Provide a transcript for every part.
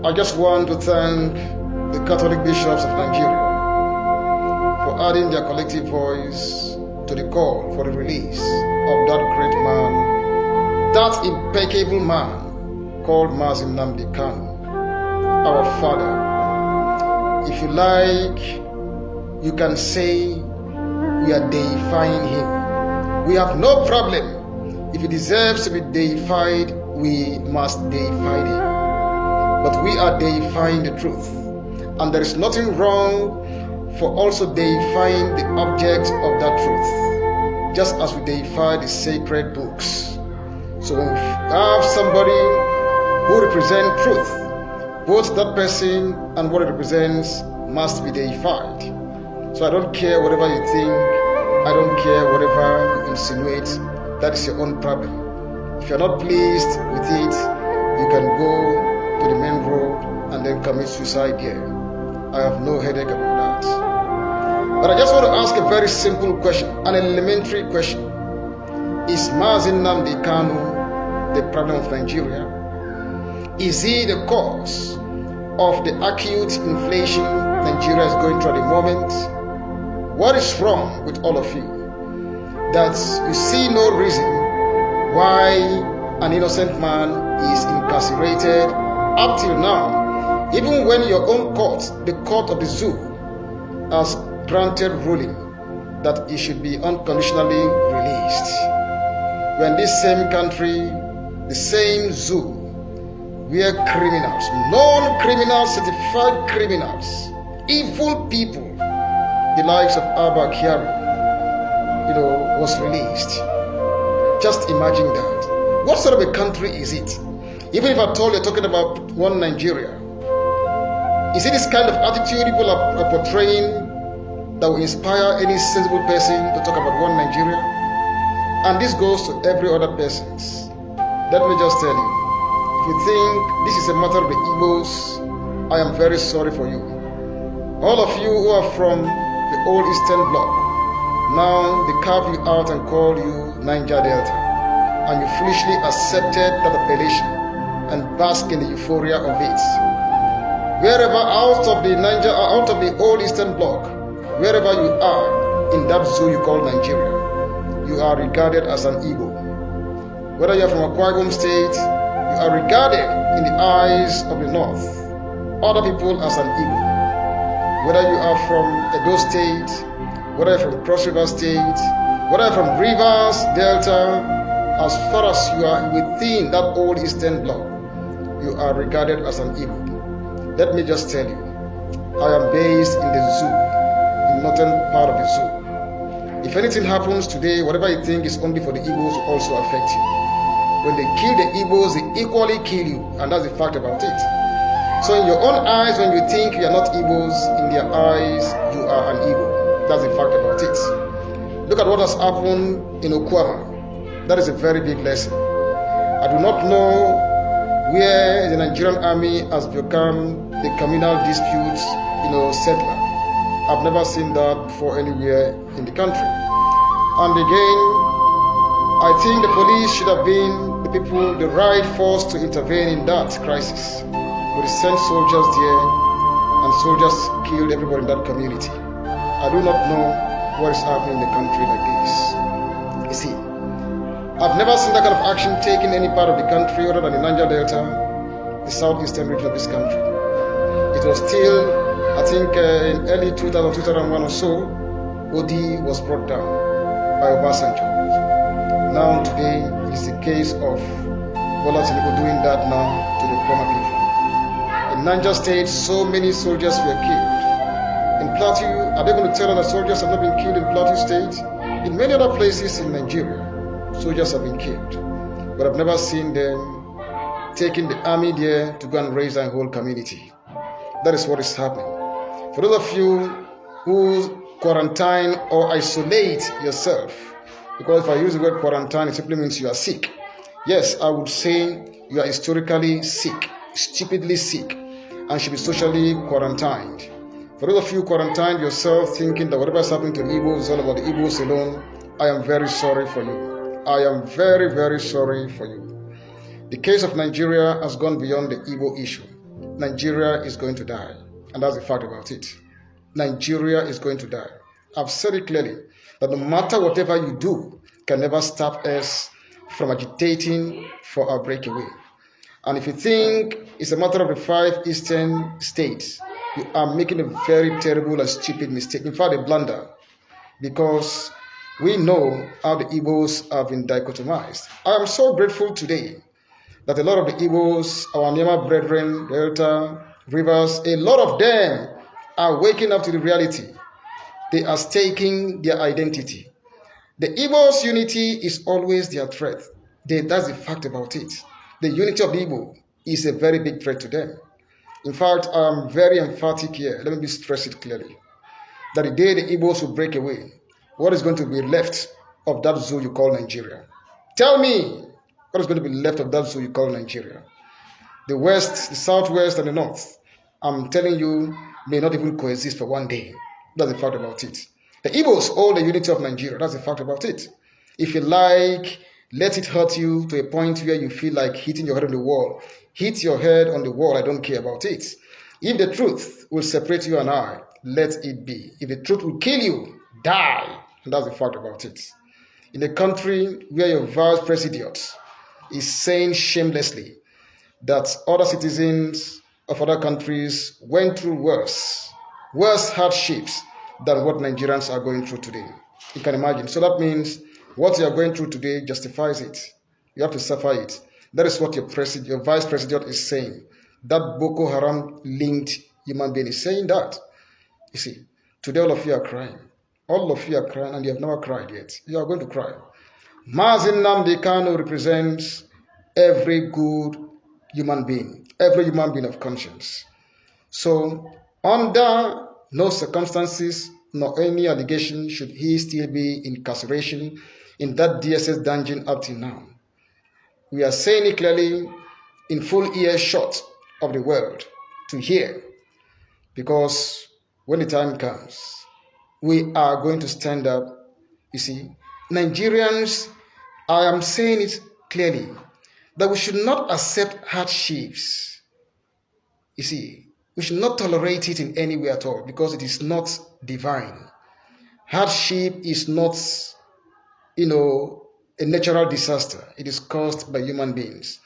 I just want to thank the Catholic bishops of Nigeria for adding their collective voice to the call for the release of that great man, that impeccable man called Mazi NNAMDI KANU, our father. If you like, you can say we are deifying him. We have no problem. If he deserves to be deified, we must deify him. But we are deifying the truth. And there is nothing wrong for also deifying the object of that truth, just as we deify the sacred books. So when we have somebody who represents truth, both that person and what it represents must be deified. So I don't care whatever you think, I don't care whatever you insinuate, that is your own problem. If you're not pleased with it, you can go to the main road and then commit suicide here. I have no headache about that. But I just want to ask a very simple question, an elementary question. Is Mazi NNAMDI KANU the problem of Nigeria? Is he the cause of the acute inflation Nigeria is going through at the moment? What is wrong with all of you that you see no reason why an innocent man is incarcerated up till now, even when your own court, the court of the zoo, has granted ruling that he should be unconditionally released? We're in this same country, the same zoo, where criminals, non-criminals, certified criminals, evil people, the likes of Abba Kyari, was released. Just imagine that. What sort of a country is it? Even if at all you're talking about one Nigeria, is it this kind of attitude people are portraying that will inspire any sensible person to talk about one Nigeria? And this goes to every other person. Let me just tell you, if you think this is a matter of the Igbos, I am very sorry for you. All of you who are from the old Eastern Bloc, now they carve you out and call you Niger Delta, and you foolishly accepted that appellation and bask in the euphoria of it. Wherever out of the old Eastern Bloc, wherever you are in that zoo you call Nigeria, you are regarded as an Igbo. Whether you are from Akwa Ibom State, you are regarded in the eyes of the North, other people as an Igbo. Whether you are from Edo State, whether you're from Cross River State, whether you're from Rivers, Delta, as far as you are within that old Eastern Bloc, you are regarded as an Igbo. Let me just tell you, I am based in the zoo, in the northern part of the zoo. If anything happens today, whatever you think is only for the Igbos will also affect you. When they kill the Igbos, they equally kill you, and that's the fact about it. So in your own eyes, when you think you are not Igbos, in their eyes, you are an Igbo. That's the fact about it. Look at what has happened in Okwama. That is a very big lesson. I do not know where the Nigerian army has become the communal disputes, settler. I've never seen that before anywhere in the country. And again, I think the police should have been the right force to intervene in that crisis. But they sent soldiers there, and soldiers killed everybody in that community. I do not know what is happening in the country like this. You see, I've never seen that kind of action taken in any part of the country other than the Niger Delta, the southeastern region of this country. It was still, I think, in early 2000, 2001 or so, Odi was brought down by Obasanjo. Now today, it's the case of Bola Tinubu doing that now to the Kwama people. In Niger State, so many soldiers were killed. In Plateau, are they going to tell us that soldiers have not been killed in Plateau State? In many other places in Nigeria, soldiers have been killed. But I've never seen them taking the army there to go and raise their whole community. That is what is happening. For those of you who quarantine or isolate yourself, because if I use the word quarantine, it simply means you are sick. Yes, I would say you are historically sick, stupidly sick, and should be socially quarantined. For those of you who quarantined yourself thinking that whatever is happening to the Igbos is all about the Igbos alone, I am very sorry for you. I am very, very sorry for you. The case of Nigeria has gone beyond the Igbo issue. Nigeria is going to die. And that's the fact about it. Nigeria is going to die. I've said it clearly that no matter whatever you do can never stop us from agitating for our breakaway. And if you think it's a matter of the 5 eastern states, you are making a very terrible and stupid mistake. In fact, a blunder. Because we know how the Igbos have been dichotomized. I am so grateful today that a lot of the Igbos, our Nema brethren, Delta, Rivers, a lot of them are waking up to the reality. They are staking their identity. The Igbos' unity is always their threat. That's the fact about it. The unity of the Igbo is a very big threat to them. In fact, I'm very emphatic here. Let me stress it clearly. That the day the Igbos will break away, what is going to be left of that zoo you call Nigeria? Tell me, what is going to be left of that zoo you call Nigeria? The West, the Southwest, and the North, I'm telling you, may not even coexist for one day. That's the fact about it. The Igbos hold the unity of Nigeria. That's the fact about it. If you like, let it hurt you to a point where you feel like hitting your head on the wall. Hit your head on the wall. I don't care about it. If the truth will separate you and I, let it be. If the truth will kill you, die. And that's the fact about it. In a country where your vice president is saying shamelessly that other citizens of other countries went through worse hardships than what Nigerians are going through today. You can imagine. So that means what you are going through today justifies it. You have to suffer it. That is what your vice president is saying. That Boko Haram linked human being is saying that. You see, today all of you are crying. All of you are crying and you have never cried yet. You are going to cry. Mazi NNAMDI KANU represents every good human being, every human being of conscience. So, under no circumstances nor any allegation should he still be in incarceration in that DSS dungeon up till now. We are saying it clearly in full earshot of the world to hear, because when the time comes, we are going to stand up. You see, Nigerians, I am saying it clearly, that we should not accept hardships. You see, we should not tolerate it in any way at all, because it is not divine. Hardship is not, a natural disaster. It is caused by human beings,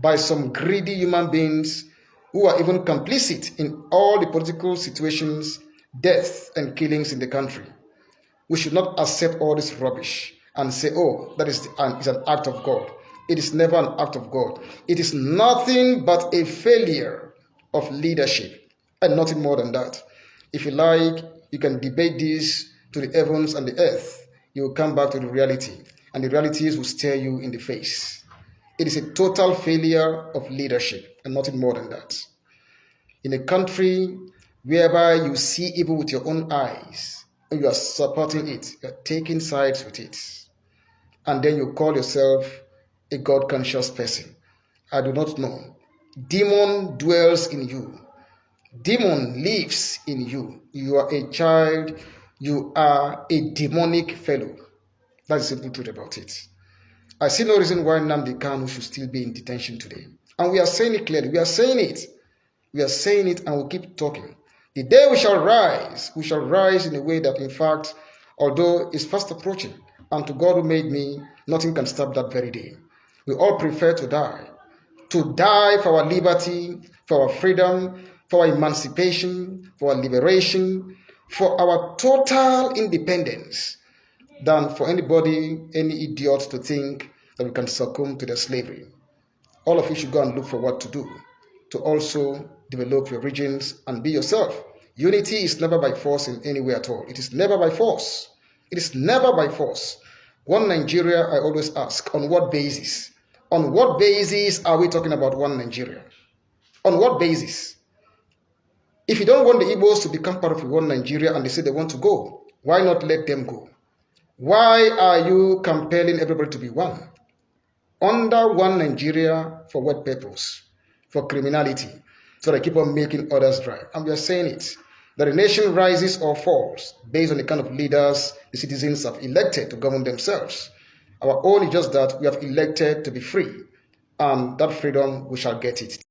by some greedy human beings who are even complicit in all the political situations, deaths and killings in the country. We should not accept all this rubbish and say, oh, that is an act of God. It is never an act of God. It is nothing but a failure of leadership and nothing more than that. If you like, you can debate this to the heavens and the earth. You will come back to the reality, and the realities will stare you in the face. It is a total failure of leadership and nothing more than that. In a country whereby you see evil with your own eyes and you are supporting it, you are taking sides with it, and then you call yourself a God-conscious person. I do not know. Demon dwells in you. Demon lives in you. You are a child. You are a demonic fellow. That's the simple truth about it. I see no reason why NNAMDI KANU should still be in detention today. And we are saying it clearly. We are saying it. We are saying it, and we'll keep talking. The day we shall rise in a way that, in fact, although it's fast approaching, and to God who made me, nothing can stop that very day. We all prefer to die for our liberty, for our freedom, for our emancipation, for our liberation, for our total independence, than for anybody, any idiot to think that we can succumb to their slavery. All of you should go and look for what to do to also develop your regions and be yourself. Unity is never by force in any way at all. It is never by force. It is never by force. One Nigeria, I always ask, on what basis? On what basis are we talking about one Nigeria? On what basis? If you don't want the Igbos to become part of one Nigeria and they say they want to go, why not let them go? Why are you compelling everybody to be one? Under one Nigeria for what purpose? For criminality. So they keep on making others drive. And we are saying it, that a nation rises or falls based on the kind of leaders the citizens have elected to govern themselves. Our own is just that we have elected to be free, and that freedom we shall get it.